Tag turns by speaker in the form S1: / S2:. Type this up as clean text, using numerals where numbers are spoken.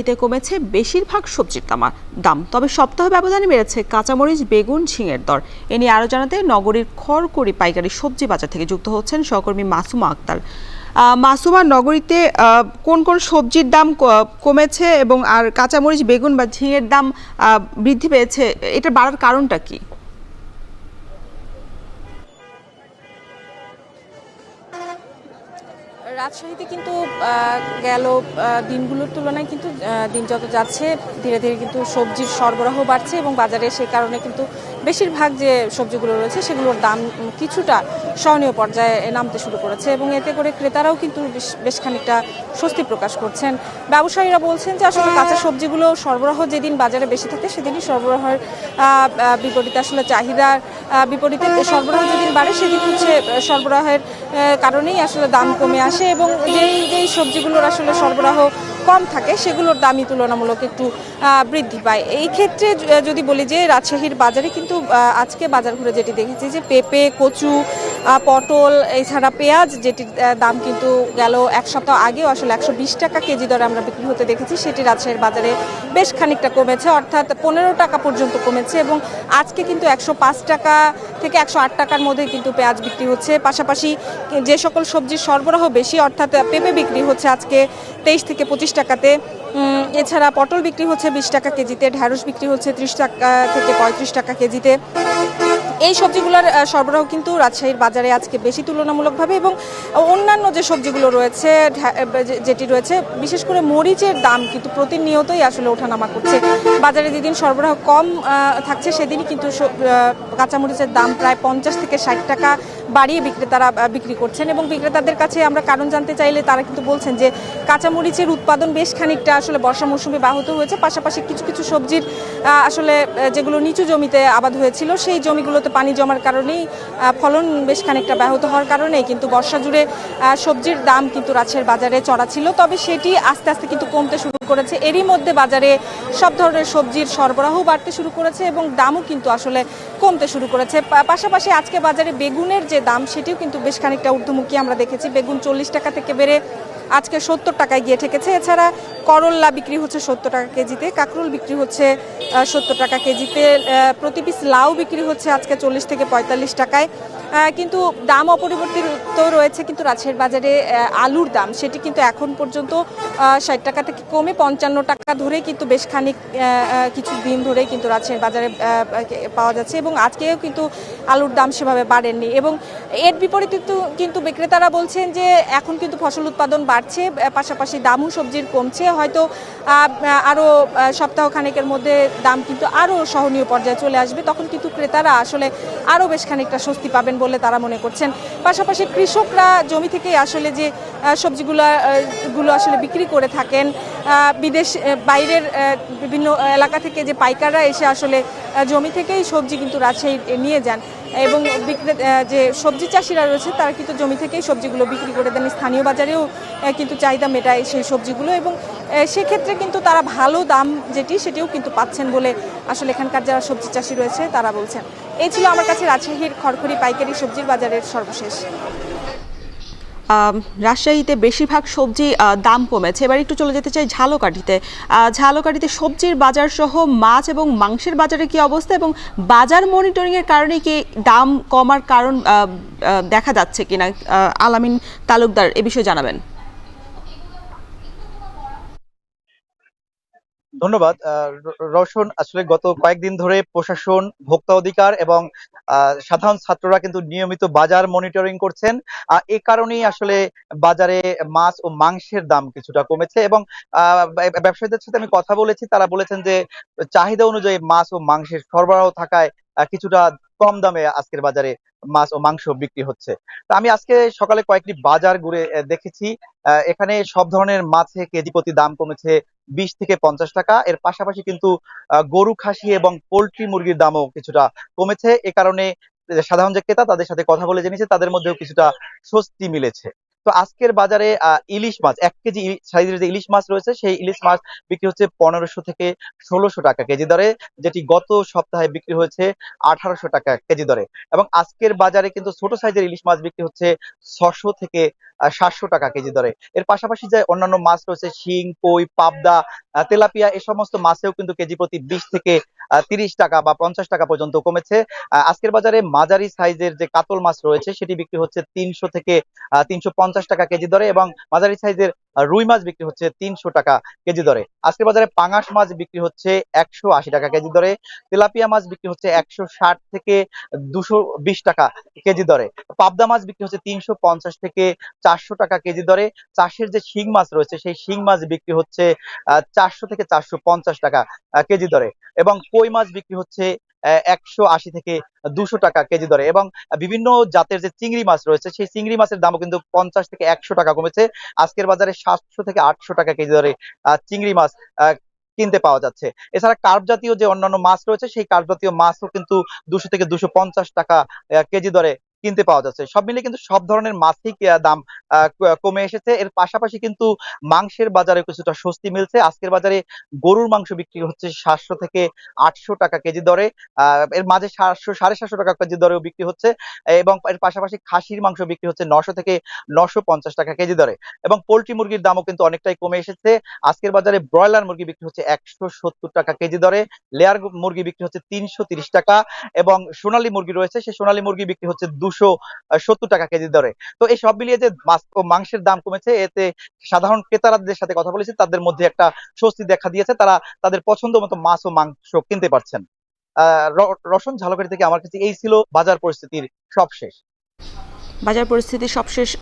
S1: এতে কমেছে বেশিরভাগ সবজির দাম, তবে সপ্তাহ ব্যবধানে বেড়েছে কাঁচামরিচ, বেগুন, ঝিঙের দর। এ নিয়ে আরো জানাতে নগরীর খড়কুড়ি পাইকারি সবজি বাজার থেকে যুক্ত হচ্ছেন সহকর্মী মাসুমা আক্তার। মাসুমা, নগরীতে কোন কোন সবজির দাম কমেছে এবং আর কাঁচামরিচ, বেগুন বা ঝিঙের দাম বৃদ্ধি পেয়েছে, এটা বাড়ার কারণটা কি?
S2: রাজশাহীতে কিন্তু গেল দিনগুলোর তুলনায় কিন্তু দিন যত যাচ্ছে ধীরে ধীরে কিন্তু সবজির সরবরাহ বাড়ছে এবং বাজারে সে কারণে কিন্তু বেশিরভাগ যে সবজিগুলো রয়েছে সেগুলোর দাম কিছুটা সহনীয় পর্যায়ে নামতে শুরু করেছে এবং এতে করে ক্রেতারাও কিন্তু বেশ খানিকটা স্বস্তি প্রকাশ করছেন। ব্যবসায়ীরা বলছেন যে আসলে কাঁচা সবজিগুলো সরবরাহ যেদিন বাজারে বেশি থাকে সেদিনই সরবরাহের বিপরীতে আসলে চাহিদার বিপরীতে সরবরাহ যেদিন বাড়ে সেদিন হচ্ছে সরবরাহের কারণেই আসলে দাম কমে আসে এবং যেই সবজিগুলোর আসলে সরবরাহ কম থাকে সেগুলোর দামই তুলনামূলক একটু বৃদ্ধি পায়। এই ক্ষেত্রে যদি বলি যে রাজশাহীর বাজারে কিন্তু আজকে বাজার ঘুরে যেটি দেখেছি যে পেঁপে, কচু, পটল, এছাড়া পেঁয়াজ যেটির দাম কিন্তু গেল এক সপ্তাহ আগেও আসলে 120 টাকা কেজি দরে আমরা বিক্রি হতে দেখেছি, সেটি রাজশাহীর বাজারে বেশ খানিকটা কমেছে, অর্থাৎ 15 টাকা পর্যন্ত কমেছে এবং আজকে কিন্তু 105 টাকা থেকে 108 টাকার মধ্যে কিন্তু পেঁয়াজ বিক্রি হচ্ছে। পাশাপাশি যে সকল সবজির সরবরাহ বেশি, অর্থাৎ পেঁপে বিক্রি হচ্ছে আজকে 23 থেকে 25 টাকাতে, এছাড়া পটল বিক্রি হচ্ছে 20 টাকা কেজিতে, ঢ্যাঁড়স বিক্রি হচ্ছে 30 টাকা থেকে 35 টাকা কেজিতে। এই সবজিগুলোর সরবরাহ কিন্তু রাজশাহীর বাজারে আজকে বেশি তুলনামূলকভাবে এবং অন্যান্য যে সবজিগুলো রয়েছে যেটি রয়েছে বিশেষ করে মরিচের দাম কিন্তু প্রতিনিয়তই আসলে ওঠানামা করছে। বাজারে যেদিন সরবরাহ কম থাকছে সেদিনই কিন্তু কাঁচামরিচের দাম প্রায় 50 থেকে 60 টাকা বাড়িয়ে বিক্রেতারা বিক্রি করছেন এবং বিক্রেতাদের কাছে আমরা কারণ জানতে চাইলে তারা কিন্তু বলছেন যে কাঁচামরিচের উৎপাদন বেশ খানিকটা আসলে বর্ষা মৌসুমে ব্যাহত হয়েছে, পাশাপাশি কিছু কিছু সবজির আসলে যেগুলো নিচু জমিতে আবাদ হয়েছিল সেই জমিগুলোতে পানি জমার কারণেই ফলন বেশ খানিকটা ব্যাহত হওয়ার কারণেই কিন্তু বর্ষা জুড়ে সবজির দাম কিন্তু রাজশাহীর বাজারে চড়া ছিল, তবে সেটি আস্তে আস্তে কিন্তু কমতে শুরু করেছে। এরই মধ্যে বাজারে সব ধরনের সবজির সরবরাহ বাড়তে শুরু করেছে এবং দামও কিন্তু আসলে কমতে শুরু করেছে। পাশাপাশি আজকে বাজারে বেগুনের যে দাম সেটিও কিন্তু বেশ খানিকটা ঊর্ধ্বমুখী আমরা দেখেছি। বেগুন 40 টাকা থেকে বেড়ে আজকে 70 টাকায় গিয়ে ঠেকেছে। এছাড়া করল্লা বিক্রি হচ্ছে 70 টাকা কেজিতে, কাঁকরোল বিক্রি হচ্ছে 70 টাকা কেজিতে, প্রতি পিস লাউ বিক্রি হচ্ছে আজকে 40 থেকে 45 টাকায়। কিন্তু দাম অপরিবর্তিত রয়েছে কিন্তু রাজশাহীর বাজারে আলুর দাম সেটি কিন্তু এখন পর্যন্ত 60 টাকা থেকে কমে 55 টাকা ধরে কিন্তু বেশ খানিক কিছু দিন ধরে কিন্তু রাজশাহীর বাজারে পাওয়া যাচ্ছে এবং আজকেও কিন্তু আলুর দাম সেভাবে বাড়েনি এবং এর বিপরীতে কিন্তু বিক্রেতারা বলছেন যে এখন কিন্তু ফসল উৎপাদন বাড়ছে, পাশাপাশি দামও সবজির কমছে, হয়তো আরও সপ্তাহখানেকের মধ্যে দাম কিন্তু আরও সহনীয় পর্যায়ে চলে আসবে, তখন কিন্তু ক্রেতারা আসলে আরও বেশ খানিকটা স্বস্তি পাবেন বলে তারা মনে করছেন। পাশাপাশি কৃষকরা জমি থেকে আসলে যে সবজিগুলো আসলে বিক্রি করে থাকেন, বিদেশ বাইরের বিভিন্ন এলাকা থেকে যে পাইকাররা এসে আসলে জমি থেকেই সবজি কিন্তু রাজশাহী নিয়ে যান এবং যে সবজি চাষিরা রয়েছে তারা কিন্তু জমি থেকেই সবজিগুলো বিক্রি করে দেন, স্থানীয় বাজারেও কিন্তু চাহিদা মেটায় সেই সবজিগুলো এবং সেক্ষেত্রে কিন্তু তারা ভালো দাম সেটিও কিন্তু পাচ্ছেন বলে আসলে এখানকার যারা সবজি চাষি রয়েছে তারা বলছেন। এই ছিল আমার কাছে রাজশাহীর খড়খড়ি পাইকারি সবজির বাজারের সর্বশেষ।
S1: রাজশাহীতে বেশিরভাগ সবজি দাম কমেছে। এবার একটু চলে যেতে চাই ঝালকাঠিতে সবজির বাজার সহ মাছ এবং মাংসের বাজারে কি অবস্থা এবং বাজার মনিটরিং এর কারণে কি দাম কমার কারণ দেখা যাচ্ছে কিনা? আলামিন তালুকদার এ বিষয়ে জানাবেন।
S3: ধন্যবাদ রওশন। আসলে গত কয়েকদিন ধরে প্রশাসন, ভোক্তা অধিকার এবং সাধারণ ছাত্ররা কিন্তু নিয়মিত বাজার মনিটরিং করছেন। এ কারণেই আসলে বাজারে মাছ ও মাংসের দাম কিছুটা কমেছে এবং ব্যবসায়ীদের সাথে আমি কথা বলেছি, তারা বলেছেন যে চাহিদা অনুযায়ী মাছ ও মাংসের সরবরাহ থাকায় কিছুটা কম দামে আজকের বাজারে মাছ ও মাংস বিক্রি হচ্ছে। তো আমি আজকে সকালে কয়েকটি বাজার ঘুরে দেখেছি, এখানে সব ধরনের মাছে কেজি প্রতি দাম কমেছে 20 থেকে 50 টাকা। এর পাশাপাশি কিন্তু গরু, খাসি এবং পোল্ট্রি মুরগির দামও কিছুটা কমেছে। এ কারণে সাধারণ যে ক্রেতা তাদের সাথে কথা বলে জেনেছে তাদের মধ্যেও কিছুটা স্বস্তি মিলেছে। তো আজকের বাজারে ইলিশ মাছ 1 কেজি সাইজের যে ইলিশ মাছ রয়েছে সেই ইলিশ মাছ বিক্রি হচ্ছে 1500 থেকে 1600 টাকা কেজি দরে, যেটি গত সপ্তাহে বিক্রি হয়েছে 1800 টাকা কেজি দরে। এবং আজকের বাজারে কিন্তু ছোট সাইজের ইলিশ মাছ বিক্রি হচ্ছে 600 থেকে 700 টাকা কেজি দরে। এর পাশাপাশি যে অন্যান্য মাছ রয়েছে শিং, কই, পাবদা, তেলাপিয়া, এই সমস্ত মাছেও কিন্তু কেজি প্রতি 20 থেকে 30 টাকা বা 50 টাকা পর্যন্ত কমেছে। আজকের বাজারে মাঝারি সাইজের যে কাতল মাছ রয়েছে সেটি বিক্রি হচ্ছে 300 থেকে 350 টাকা কেজি দরে, এবং মাঝারি সাইজের রুই মাছ বিক্রি হচ্ছে 300 টাকা কেজি দরে। আজকের বাজারে পাঙাশ মাছ বিক্রি হচ্ছে 180 টাকা কেজি দরে, তেলাপিয়া মাছ বিক্রি হচ্ছে 160 থেকে 220 টাকা কেজি দরে, পাবদা মাছ বিক্রি হচ্ছে 350 থেকে 400 টাকা কেজি দরে। চাষের যে শিং মাছ রয়েছে সেই শিং মাছ বিক্রি হচ্ছে 400 থেকে 450 টাকা কেজি দরে, এবং কই মাছ বিক্রি হচ্ছে 180 থেকে 200 টাকা কেজি দরে। এবং বিভিন্ন জাতের যে চিংড়ি মাছ রয়েছে সেই চিংড়ি মাছের দামও কিন্তু 50 থেকে 100 টাকা কমেছে। আজকের বাজারে 700 থেকে 800 টাকা কেজি দরে চিংড়ি মাছ কিনতে পাওয়া যাচ্ছে। এছাড়া কার্প জাতীয় যে অন্যান্য মাছ রয়েছে সেই কার্প জাতীয় মাছও কিন্তু 200 থেকে 250 টাকা কেজি দরে কিনতে পাওয়া যাচ্ছে। সব মিলে কিন্তু সব ধরনের মাছই দাম কমে এসেছে। এর পাশাপাশি কিন্তু মাংসের বাজারে কিছুটা স্বস্তি মিলছে। আজকের বাজারে গরুর মাংস বিক্রি হচ্ছে 700 থেকে 800 টাকা কেজি দরে, এর মাঝে 700 750 টাকা কেজি দরেও বিক্রি হচ্ছে, এবং এর পাশাপাশি খাসির মাংস বিক্রি হচ্ছে 900 থেকে 950 টাকা কেজি দরে। এবং পোল্ট্রি মুরগির দামও কিন্তু অনেকটাই কমে এসেছে। আজকের বাজারে ব্রয়লার মুরগি বিক্রি হচ্ছে 170 টাকা কেজি দরে, লেয়ার মুরগি বিক্রি হচ্ছে 330 টাকা, এবং সোনালী মুরগি রয়েছে সেই সোনালী মুরগি বিক্রি হচ্ছে 270 টাকা কেজি দরে। তো এই সব মিলিয়ে যে মাছ ও মাংসের দাম কমেছে, এতে সাধারণ ক্রেতাদের সাথে কথা বলেছি, তাদের মধ্যে একটা স্বস্তি দেখা দিয়েছে। তারা তাদের পছন্দ মতো মাছ ও মাংস কিনতে পারছেন। রওশন, ঝালকাঠি থেকে আমার কাছে এই ছিল বাজার পরিস্থিতির সবশেষ।
S1: বাজার পরিস্থিতি সবশেষ